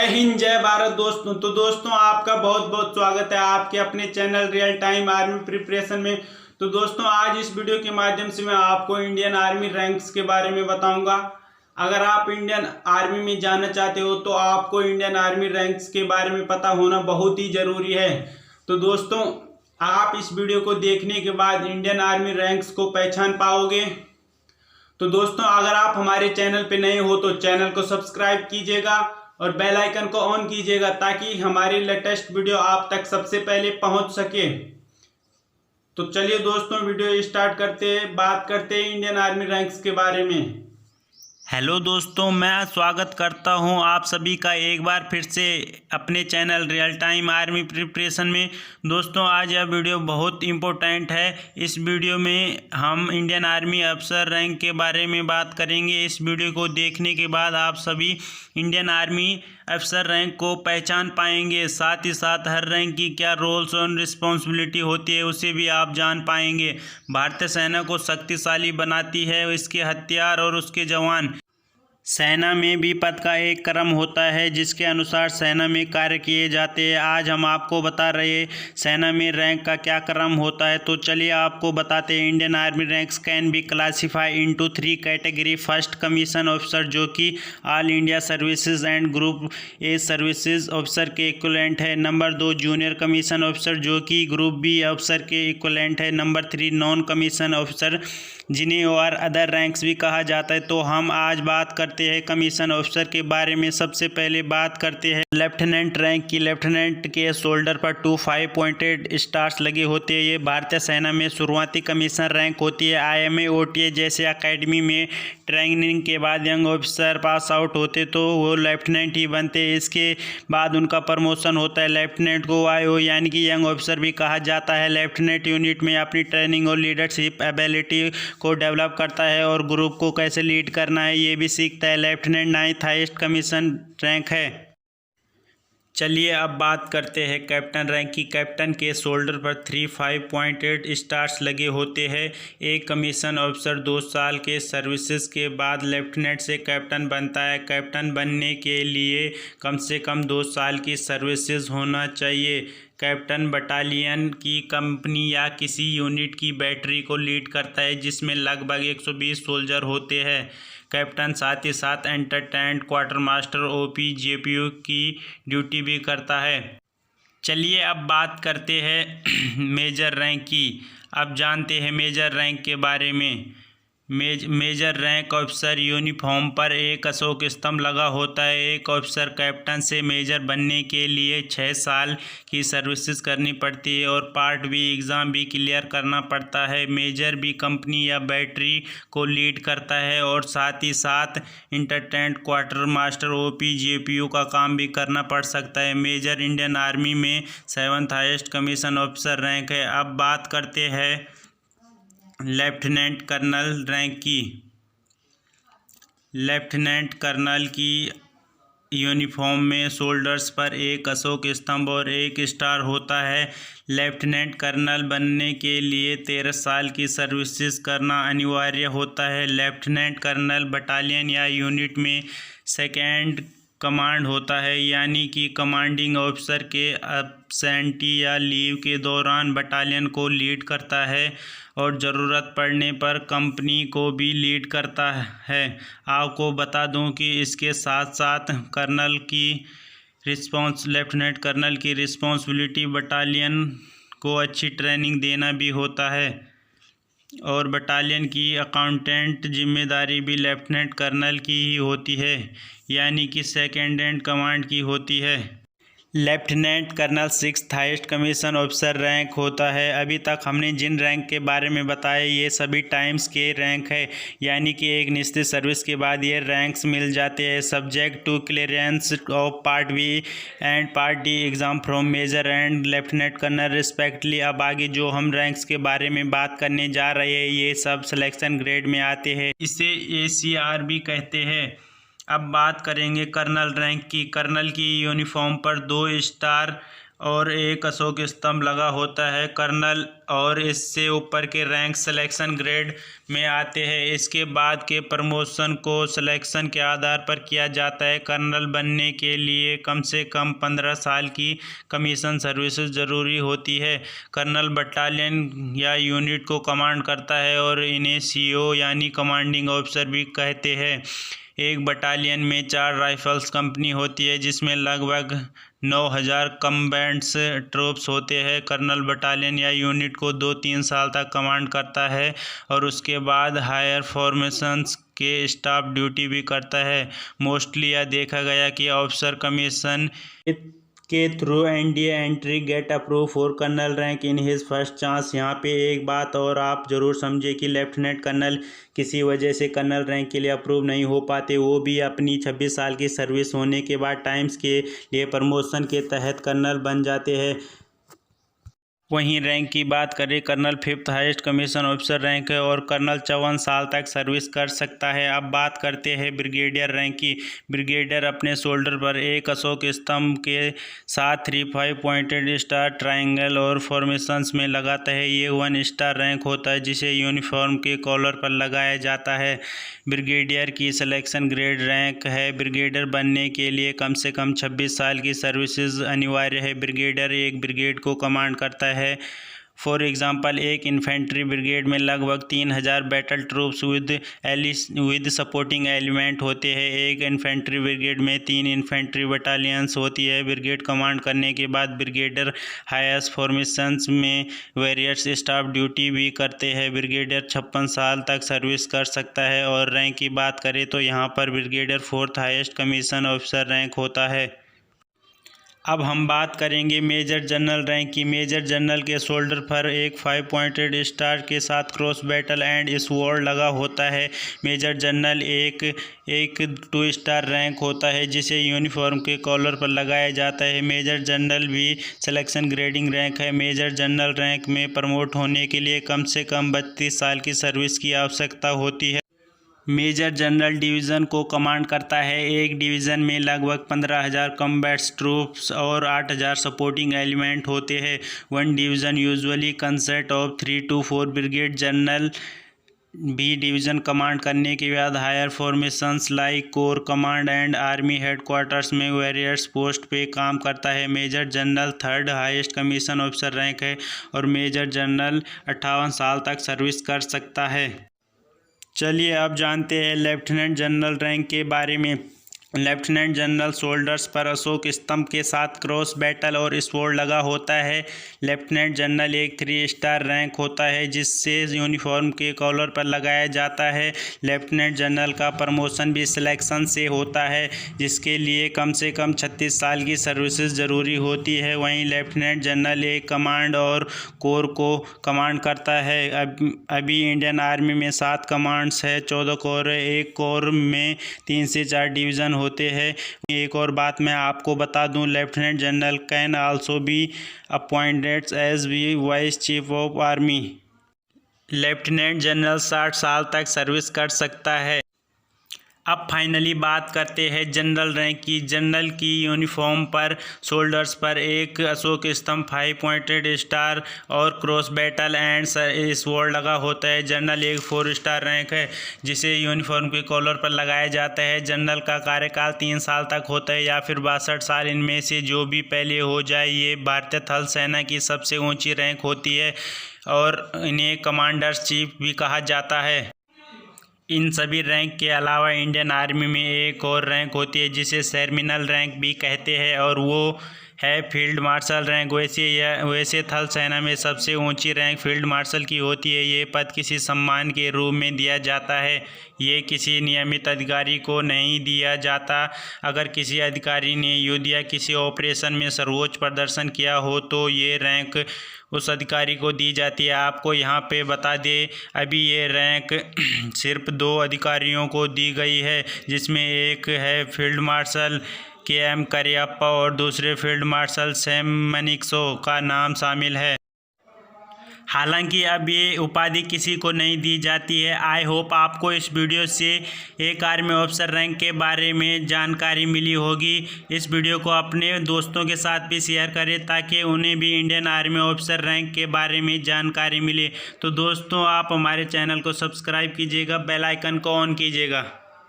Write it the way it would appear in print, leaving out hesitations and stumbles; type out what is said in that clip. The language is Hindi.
जय हिंद जय भारत दोस्तों। तो दोस्तों आपका बहुत बहुत स्वागत है आपके अपने channel real time army preparation में। तो दोस्तों आज इस वीडियो के माध्यम से मैं आपको इंडियन आर्मी रैंक्स के बारे में बताऊंगा। अगर आप इंडियन आर्मी में जाना चाहते हो तो आपको इंडियन आर्मी रैंक्स के बारे में पता होना बहुत ही ज़रूरी है। तो दोस्तों आप इस वीडियो को देखने के बाद इंडियन आर्मी रैंक्स को पहचान पाओगे। तो दोस्तों अगर आप हमारे चैनल पे नए हो तो चैनल को सब्सक्राइब कीजिएगा और बेल आइकन को ऑन कीजिएगा ताकि हमारी लेटेस्ट वीडियो आप तक सबसे पहले पहुंच सके। तो चलिए दोस्तों वीडियो स्टार्ट करते हैं, बात करते हैं इंडियन आर्मी रैंक्स के बारे में। हेलो दोस्तों, मैं स्वागत करता हूं आप सभी का एक बार फिर से अपने channel real time army preparation में। दोस्तों आज यह वीडियो बहुत इम्पोर्टेंट है। इस वीडियो में हम इंडियन आर्मी अफसर रैंक के बारे में बात करेंगे। इस वीडियो को देखने के बाद आप सभी इंडियन आर्मी अफसर रैंक को पहचान पाएंगे। साथ ही साथ हर रैंक की क्या रोल्स और रिस्पॉन्सिबिलिटी होती है उसे भी आप जान पाएंगे। भारतीय सेना को शक्तिशाली बनाती है इसके हथियार और उसके जवान। सेना में भी पद का एक क्रम होता है जिसके अनुसार सेना में कार्य किए जाते हैं। आज हम आपको बता रहे हैं सेना में रैंक का क्या क्रम होता है। तो चलिए आपको बताते हैं। Indian army ranks can be classify into 3 category. First commission officer जो कि all India services and group A services officer के इक्विवेलेंट है। नंबर 2 जूनियर कमीशन ऑफिसर जो कि ग्रुप बी ऑफिसर के इक्विवेलेंट है। नंबर 3 नॉन कमीशन ऑफिसर जिन्हें और अदर रैंक्स भी कहा जाता है। तो हम आज बात करते हैं कमीशन ऑफिसर के बारे में। सबसे पहले बात करते हैं लेफ्टिनेंट रैंक की। लेफ्टिनेंट के शोल्डर पर 5 पॉइंटेड स्टार्स लगे होते हैं। ये भारतीय सेना में शुरुआती कमीशन रैंक होती है। IMA OTA जैसे अकेडमी में ट्रेनिंग के बाद यंग ऑफिसर पास आउट होते तो वो लेफ्टिनेंट ही बनते। इसके बाद उनका प्रमोशन होता है। लेफ्टिनेंट को YO यानी कि यंग ऑफिसर भी कहा जाता है। लेफ्टिनेंट यूनिट में अपनी ट्रेनिंग और लीडरशिप एबिलिटी को डेवलप करता है और ग्रुप को कैसे लीड करना है ये भी सीखता है। Lieutenant 9th highest commission rank है। चलिए अब बात करते हैं कैप्टन रैंक की। कैप्टन के शोल्डर पर 5 पॉइंटेड स्टार्स लगे होते हैं। एक कमीशन ऑफिसर 2 साल के सर्विसेज के बाद लेफ्टिनेंट से कैप्टन बनता है। कैप्टन बनने के लिए कम से कम 2 साल की सर्विसेज होना चाहिए। कैप्टन बटालियन की कंपनी या किसी यूनिट की बैटरी को लीड करता है जिसमें लगभग 120 सोल्जर होते हैं। कैप्टन साथ ही साथ एंटरटेनमेंट क्वार्टर मास्टर OPJPU की ड्यूटी भी करता है। चलिए अब बात करते हैं मेजर रैंक की। अब जानते हैं मेजर रैंक के बारे में। मेजर रैंक ऑफिसर यूनिफॉर्म पर एक अशोक स्तंभ लगा होता है। एक ऑफिसर कैप्टन से मेजर बनने के लिए 6 साल की सर्विसेज करनी पड़ती है और पार्ट बी एग्ज़ाम भी क्लियर करना पड़ता है। मेजर भी कंपनी या बैटरी को लीड करता है और साथ ही साथ इंटरटेनमेंट क्वार्टर मास्टर OPJPU का काम भी करना पड़ सकता है। मेजर इंडियन आर्मी में 7th highest commission officer rank है। अब बात करते हैं लेफ्टिनेंट कर्नल रैंक की। लेफ्टिनेंट कर्नल की यूनिफॉर्म में शोल्डर्स पर एक अशोक स्तंभ और एक स्टार होता है। लेफ्टिनेंट कर्नल बनने के लिए 13 साल की सर्विसेज करना अनिवार्य होता है। लेफ्टिनेंट कर्नल बटालियन या यूनिट में सेकेंड कमांड होता है यानी कि कमांडिंग ऑफिसर के एब्सेंटी या लीव के दौरान बटालियन को लीड करता है और ज़रूरत पड़ने पर कंपनी को भी लीड करता है। आपको बता दूं कि इसके साथ साथ लेफ्टिनेंट कर्नल की रिस्पॉन्सिबिलिटी बटालियन को अच्छी ट्रेनिंग देना भी होता है और बटालियन की अकाउंटेंट जिम्मेदारी भी लेफ्टिनेंट कर्नल की ही होती है यानी कि सेकेंड इन कमांड की होती है। Lieutenant colonel 6th highest commission officer rank होता है। अभी तक हमने जिन रैंक के बारे में बताया ये सभी टाइम्स के रैंक है यानी कि एक निश्चित सर्विस के बाद ये रैंक्स मिल जाते हैं subject to clearance of part B and part D exam from major and lieutenant colonel respectively. अब आगे जो हम रैंक्स के बारे में बात करने जा रहे हैं ये सब सिलेक्शन ग्रेड में आते हैं। इसे ACR भी कहते हैं। अब बात करेंगे कर्नल रैंक की। कर्नल की यूनिफॉर्म पर 2 स्टार और एक अशोक स्तंभ लगा होता है कर्नल, और इससे ऊपर के रैंक सिलेक्शन ग्रेड में आते हैं। इसके बाद के प्रमोशन को सिलेक्शन के आधार पर किया जाता है। कर्नल बनने के लिए कम से कम 15 साल की कमीशन सर्विसेज ज़रूरी होती है। कर्नल बटालियन या यूनिट को कमांड करता है और इन्हें CO यानी कमांडिंग ऑफिसर भी कहते हैं। एक बटालियन में 4 राइफल्स कंपनी होती है जिसमें लगभग 9000 कम्बैट्स ट्रूप्स होते हैं। कर्नल बटालियन या यूनिट को 2-3 साल तक कमांड करता है और उसके बाद हायर फॉर्मेशंस के स्टाफ ड्यूटी भी करता है। मोस्टली यह देखा गया कि ऑफिसर कमीशन के through NDA entry get approve for colonel rank in his first chance. यहाँ पे एक बात और आप ज़रूर समझे कि लेफ्टिनेंट कर्नल किसी वजह से कर्नल रैंक के लिए अप्रूव नहीं हो पाते, वो भी अपनी 26 साल की सर्विस होने के बाद टाइम्स के लिए प्रमोशन के तहत कर्नल बन जाते हैं। वहीं रैंक की बात करें, colonel 5th highest commission officer rank है और कर्नल 54 साल तक सर्विस कर सकता है। अब बात करते हैं ब्रिगेडियर रैंक की। ब्रिगेडियर अपने शोल्डर पर एक अशोक स्तंभ के साथ 3-5 पॉइंटेड स्टार ट्रायंगल और फॉर्मेशंस में लगाता है। ये 1 स्टार रैंक होता है जिसे यूनिफॉर्म के कॉलर पर लगाया जाता है। ब्रिगेडियर की सिलेक्शन ग्रेड रैंक है। ब्रिगेडियर बनने के लिए कम से कम 26 साल की सर्विसेज अनिवार्य है। ब्रिगेडियर एक ब्रिगेड को कमांड करता है। फॉर एग्जाम्पल, एक इन्फेंट्री ब्रिगेड में लगभग 3000 battle troops with supporting element होते हैं। एक इन्फेंट्री ब्रिगेड में 3 इन्फेंट्री बटालियंस होती है। ब्रिगेड कमांड करने के बाद ब्रिगेडियर हाईएस्ट फॉर्मेशंस में वेरियस स्टाफ ड्यूटी भी करते हैं। ब्रिगेडियर 56 साल तक सर्विस कर सकता है। और रैंक की बात करें तो यहाँ पर brigadier 4th highest commission officer rank होता है। अब हम बात करेंगे मेजर जनरल रैंक की। मेजर जनरल के शोल्डर पर एक 5 पॉइंटेड स्टार के साथ क्रॉस बैटल एंड स्वॉर्ड लगा होता है। मेजर जनरल एक 2 स्टार रैंक होता है जिसे यूनिफॉर्म के कॉलर पर लगाया जाता है। मेजर जनरल भी सिलेक्शन ग्रेडिंग रैंक है। मेजर जनरल रैंक में प्रमोट होने के लिए कम से कम 32 साल की सर्विस की आवश्यकता होती है। मेजर जनरल डिवीज़न को कमांड करता है। एक डिवीज़न में लगभग 15,000 कॉम्बैट्स ट्रूप्स और 8,000 सपोर्टिंग एलिमेंट होते हैं। 1 division usually consist of 3 to 4 brigade general भी डिवीज़न कमांड करने के बाद higher formations like corps command and army headquarters में वेरियस पोस्ट पे काम करता है। Major general 3rd highest commission officer rank है और मेजर जनरल 58 साल तक सर्विस कर सकता है। चलिए अब जानते हैं लेफ्टिनेंट जनरल रैंक के बारे में। लेफ्टिनेंट जनरल शोल्डर्स पर अशोक स्तंभ के साथ क्रॉस बैटल और स्वॉर्ड लगा होता है। लेफ्टिनेंट जनरल एक 3 स्टार रैंक होता है जिससे यूनिफॉर्म के कॉलर पर लगाया जाता है। लेफ्टिनेंट जनरल का प्रमोशन भी सिलेक्शन से होता है जिसके लिए कम से कम 36 साल की सर्विसेज ज़रूरी होती है। वहीं लेफ्टिनेंट जनरल एक कमांड और कोर को कमांड करता है। अभी इंडियन आर्मी में 7 कमांड्स है, 14 कोर है। एक कोर में 3 से 4 डिवीज़न होते हैं। एक और बात मैं आपको बता दूं, lieutenant general can also be appointed as vice chief of army. Lieutenant general 60 साल तक सर्विस कर सकता है। अब फाइनली बात करते हैं जनरल रैंक की। जनरल की यूनिफॉर्म पर शोल्डर्स पर एक अशोक स्तंभ 5 पॉइंटेड स्टार और क्रॉस बैटल एंड स्वॉर्ड लगा होता है। जनरल एक 4 स्टार रैंक है जिसे यूनिफॉर्म के कॉलर पर लगाया जाता है। जनरल का कार्यकाल 3 साल तक होता है या फिर 62 साल, इनमें से जो भी पहले हो जाए। ये भारतीय थल सेना की सबसे ऊंची रैंक होती है और इन्हें कमांडर चीफ भी कहा जाता है। इन सभी रैंक के अलावा इंडियन आर्मी में एक और रैंक होती है जिसे सेमिनल रैंक भी कहते हैं और वो है फील्ड मार्शल रैंक। वैसे थल सेना में सबसे ऊंची रैंक फील्ड मार्शल की होती है। ये पद किसी सम्मान के रूप में दिया जाता है। ये किसी नियमित अधिकारी को नहीं दिया जाता। अगर किसी अधिकारी ने युद्ध या किसी ऑपरेशन में सर्वोच्च प्रदर्शन किया हो तो ये रैंक उस अधिकारी को दी जाती है। आपको यहाँ पे बता दें, अभी ये रैंक सिर्फ 2 अधिकारियों को दी गई है जिसमें एक है फील्ड मार्शल KM करियप्पा और दूसरे फील्ड मार्शल सैम मनिक्सो का नाम शामिल है। हालांकि अब ये उपाधि किसी को नहीं दी जाती है। आई होप आपको इस वीडियो से एक आर्मी ऑफिसर रैंक के बारे में जानकारी मिली होगी। इस वीडियो को अपने दोस्तों के साथ भी शेयर करें ताकि उन्हें भी इंडियन आर्मी ऑफिसर रैंक के बारे में जानकारी मिले। तो दोस्तों, आप हमारे चैनल को सब्सक्राइब कीजिएगा, बेल आइकन को ऑन कीजिएगा।